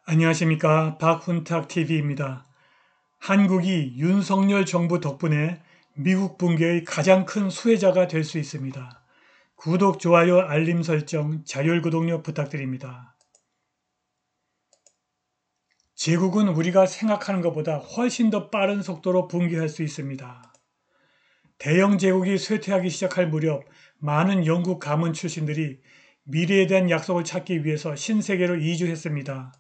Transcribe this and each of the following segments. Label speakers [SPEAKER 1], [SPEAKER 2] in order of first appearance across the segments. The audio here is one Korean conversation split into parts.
[SPEAKER 1] 안녕하십니까. 박훈탁TV입니다. 한국이 윤석열 정부 덕분에 미국 붕괴의 가장 큰 수혜자가 될 수 있습니다. 구독, 좋아요, 알림 설정, 자율구독료 부탁드립니다. 제국은 우리가 생각하는 것보다 훨씬 더 빠른 속도로 붕괴할 수 있습니다. 대영 제국이 쇠퇴하기 시작할 무렵 많은 영국 가문 출신들이 미래에 대한 약속을 찾기 위해서 신세계로 이주했습니다.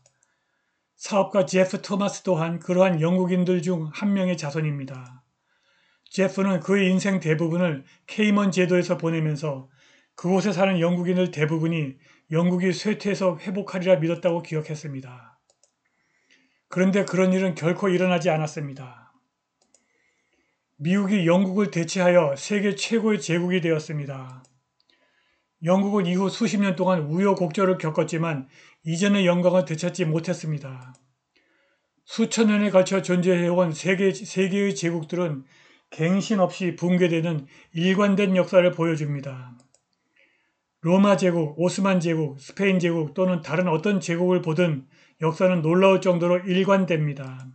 [SPEAKER 1] 사업가 제프 토마스 또한 그러한 영국인들 중 한 명의 자손입니다. 제프는 그의 인생 대부분을 케이먼 제도에서 보내면서 그곳에 사는 영국인들 대부분이 영국이 쇠퇴해서 회복하리라 믿었다고 기억했습니다. 그런데 그런 일은 결코 일어나지 않았습니다. 미국이 영국을 대체하여 세계 최고의 제국이 되었습니다. 영국은 이후 수십 년 동안 우여곡절을 겪었지만 이전의 영광을 되찾지 못했습니다. 수천 년에 걸쳐 존재해온 세계의 제국들은 갱신 없이 붕괴되는 일관된 역사를 보여줍니다. 로마 제국, 오스만 제국, 스페인 제국 또는 다른 어떤 제국을 보든 역사는 놀라울 정도로 일관됩니다.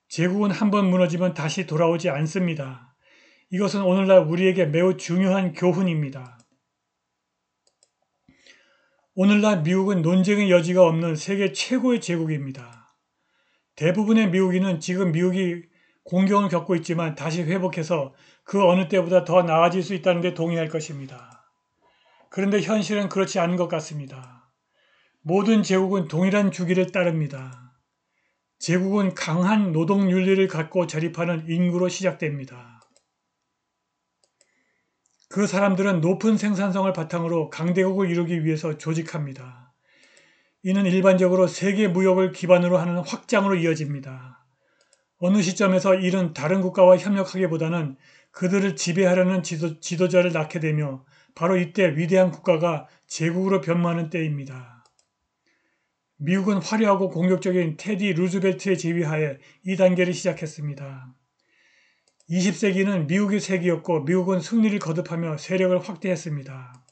[SPEAKER 1] 제국은 한번 무너지면 다시 돌아오지 않습니다. 이것은 오늘날 우리에게 매우 중요한 교훈입니다. 오늘날 미국은 논쟁의 여지가 없는 세계 최고의 제국입니다. 대부분의 미국인은 지금 미국이 공경을 겪고 있지만 다시 회복해서 그 어느 때보다 더 나아질 수 있다는 데 동의할 것입니다. 그런데 현실은 그렇지 않은 것 같습니다. 모든 제국은 동일한 주기를 따릅니다. 제국은 강한 노동 윤리를 갖고 자립하는 인구로 시작됩니다. 그 사람들은 높은 생산성을 바탕으로 강대국을 이루기 위해서 조직합니다. 이는 일반적으로 세계 무역을 기반으로 하는 확장으로 이어집니다. 어느 시점에서 이는 다른 국가와 협력하기보다는 그들을 지배하려는 지도자를 낳게 되며 바로 이때 위대한 국가가 제국으로 변모하는 때입니다. 미국은 화려하고 공격적인 테디 루즈벨트의 지휘하에 이 단계를 시작했습니다. 20세기는 미국의 세기였고 미국은 승리를 거듭하며 세력을 확대했습니다.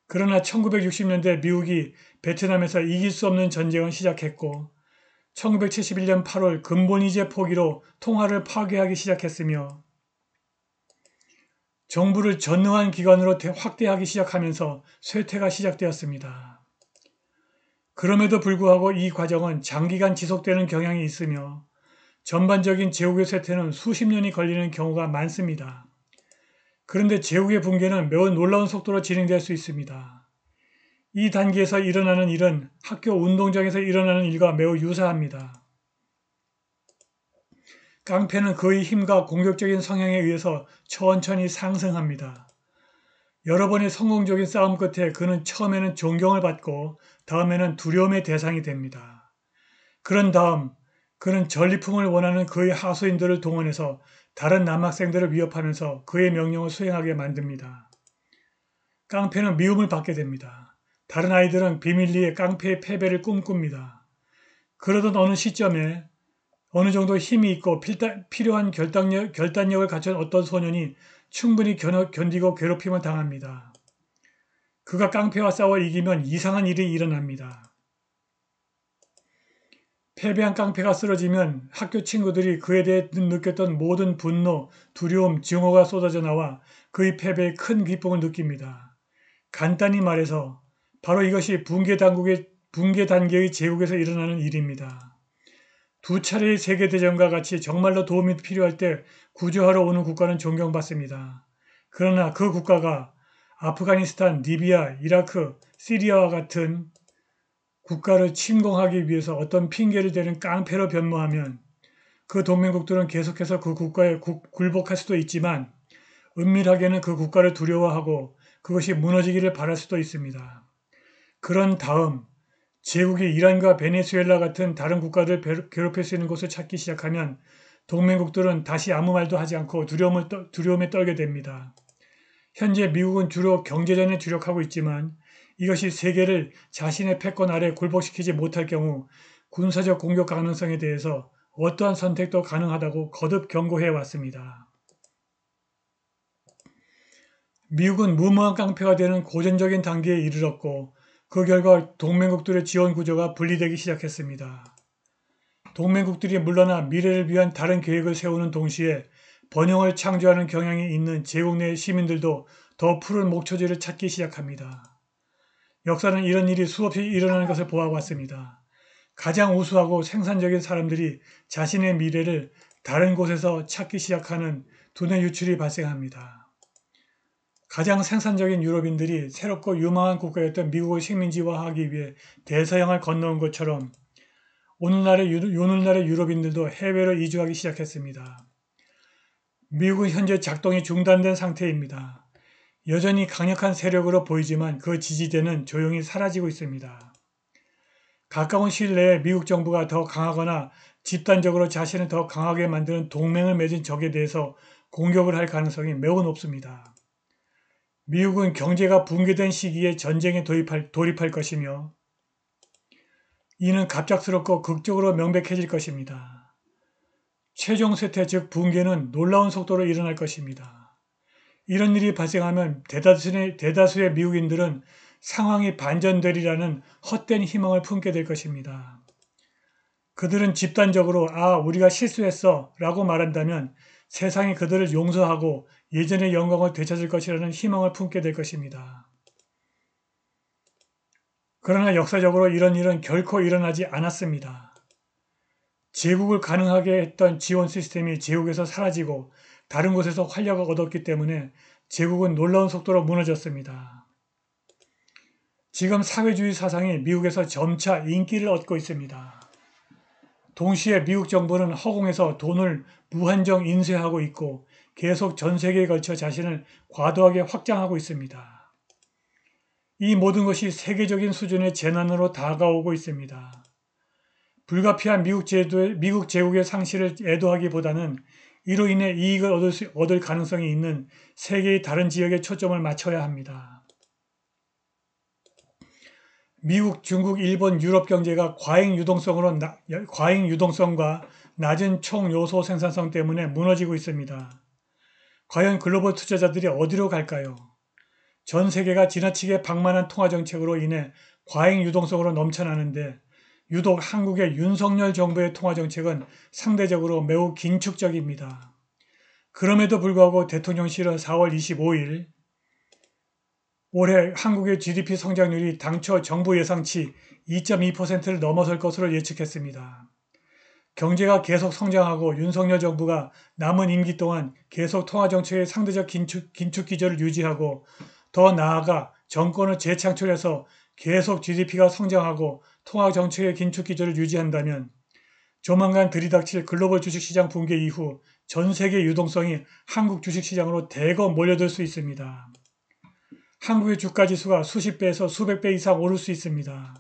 [SPEAKER 1] 그러나 1960년대 미국이 베트남에서 이길 수 없는 전쟁을 시작했고 1971년 8월 근본이제 포기로 통화를 파괴하기 시작했으며 정부를 전능한 기관으로 확대하기 시작하면서 쇠퇴가 시작되었습니다. 그럼에도 불구하고 이 과정은 장기간 지속되는 경향이 있으며 전반적인 제국의 쇠퇴는 수십 년이 걸리는 경우가 많습니다. 그런데 제국의 붕괴는 매우 놀라운 속도로 진행될 수 있습니다. 이 단계에서 일어나는 일은 학교 운동장에서 일어나는 일과 매우 유사합니다. 깡패는 그의 힘과 공격적인 성향에 의해서 천천히 상승합니다. 여러 번의 성공적인 싸움 끝에 그는 처음에는 존경을 받고 다음에는 두려움의 대상이 됩니다. 그런 다음 그는 전리품을 원하는 그의 하수인들을 동원해서 다른 남학생들을 위협하면서 그의 명령을 수행하게 만듭니다. 깡패는 미움을 받게 됩니다. 다른 아이들은 비밀리에 깡패의 패배를 꿈꿉니다. 그러던 어느 시점에 어느 정도 힘이 있고 필요한 결단력을 갖춘 어떤 소년이 충분히 견디고 괴롭힘을 당합니다. 그가 깡패와 싸워 이기면 이상한 일이 일어납니다. 패배한 깡패가 쓰러지면 학교 친구들이 그에 대해 느꼈던 모든 분노, 두려움, 증오가 쏟아져 나와 그의 패배에 큰 기쁨을 느낍니다. 간단히 말해서 바로 이것이 붕괴 단계의 제국에서 일어나는 일입니다. 두 차례의 세계대전과 같이 정말로 도움이 필요할 때 구조하러 오는 국가는 존경받습니다. 그러나 그 국가가 아프가니스탄, 리비아, 이라크, 시리아와 같은 국가를 침공하기 위해서 어떤 핑계를 대는 깡패로 변모하면 그 동맹국들은 계속해서 그 국가에 굴복할 수도 있지만 은밀하게는 그 국가를 두려워하고 그것이 무너지기를 바랄 수도 있습니다. 그런 다음 제국이 이란과 베네수엘라 같은 다른 국가를 괴롭힐 수 있는 곳을 찾기 시작하면 동맹국들은 다시 아무 말도 하지 않고 두려움에 떨게 됩니다. 현재 미국은 주로 경제전에 주력하고 있지만 이것이 세계를 자신의 패권 아래 굴복시키지 못할 경우 군사적 공격 가능성에 대해서 어떠한 선택도 가능하다고 거듭 경고해 왔습니다. 미국은 무모한 깡패가 되는 고전적인 단계에 이르렀고 그 결과 동맹국들의 지원 구조가 분리되기 시작했습니다. 동맹국들이 물러나 미래를 위한 다른 계획을 세우는 동시에 번영을 창조하는 경향이 있는 제국 내 시민들도 더 푸른 목초지를 찾기 시작합니다. 역사는 이런 일이 수없이 일어나는 것을 보아왔습니다. 가장 우수하고 생산적인 사람들이 자신의 미래를 다른 곳에서 찾기 시작하는 두뇌 유출이 발생합니다. 가장 생산적인 유럽인들이 새롭고 유망한 국가였던 미국을 식민지화하기 위해 대서양을 건너온 것처럼 오늘날의 유럽인들도 해외로 이주하기 시작했습니다. 미국은 현재 작동이 중단된 상태입니다. 여전히 강력한 세력으로 보이지만 그 지지대는 조용히 사라지고 있습니다. 가까운 시일 내에 미국 정부가 더 강하거나 집단적으로 자신을 더 강하게 만드는 동맹을 맺은 적에 대해서 공격을 할 가능성이 매우 높습니다. 미국은 경제가 붕괴된 시기에 전쟁에 돌입할 것이며 이는 갑작스럽고 극적으로 명백해질 것입니다. 최종 쇠퇴 즉 붕괴는 놀라운 속도로 일어날 것입니다. 이런 일이 발생하면 대다수의 미국인들은 상황이 반전되리라는 헛된 희망을 품게 될 것입니다. 그들은 집단적으로 우리가 실수했어 라고 말한다면 세상이 그들을 용서하고 예전의 영광을 되찾을 것이라는 희망을 품게 될 것입니다. 그러나 역사적으로 이런 일은 결코 일어나지 않았습니다. 제국을 가능하게 했던 지원 시스템이 제국에서 사라지고 다른 곳에서 활력을 얻었기 때문에 제국은 놀라운 속도로 무너졌습니다. 지금 사회주의 사상이 미국에서 점차 인기를 얻고 있습니다. 동시에 미국 정부는 허공에서 돈을 무한정 인쇄하고 있고 계속 전 세계에 걸쳐 자신을 과도하게 확장하고 있습니다. 이 모든 것이 세계적인 수준의 재난으로 다가오고 있습니다. 불가피한 미국 제국의 상실을 애도하기보다는 이로 인해 이익을 얻을 가능성이 있는 세계의 다른 지역에 초점을 맞춰야 합니다. 미국, 중국, 일본, 유럽 경제가 과잉 유동성과 낮은 총 요소 생산성 때문에 무너지고 있습니다. 과연 글로벌 투자자들이 어디로 갈까요? 전 세계가 지나치게 방만한 통화 정책으로 인해 과잉 유동성으로 넘쳐나는데 유독 한국의 윤석열 정부의 통화 정책은 상대적으로 매우 긴축적입니다. 그럼에도 불구하고 대통령실은 4월 25일 올해 한국의 GDP 성장률이 당초 정부 예상치 2.2%를 넘어설 것으로 예측했습니다. 경제가 계속 성장하고 윤석열 정부가 남은 임기 동안 계속 통화정책의 상대적 긴축 기조를 유지하고 더 나아가 정권을 재창출해서 계속 GDP가 성장하고 통화정책의 긴축 기조를 유지한다면 조만간 들이닥칠 글로벌 주식시장 붕괴 이후 전 세계 유동성이 한국 주식시장으로 대거 몰려들 수 있습니다. 한국의 주가지수가 수십 배에서 수백 배 이상 오를 수 있습니다.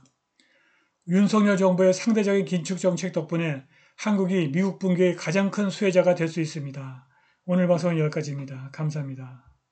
[SPEAKER 1] 윤석열 정부의 상대적인 긴축 정책 덕분에 한국이 미국 붕괴의 가장 큰 수혜자가 될 수 있습니다. 오늘 방송은 여기까지입니다. 감사합니다.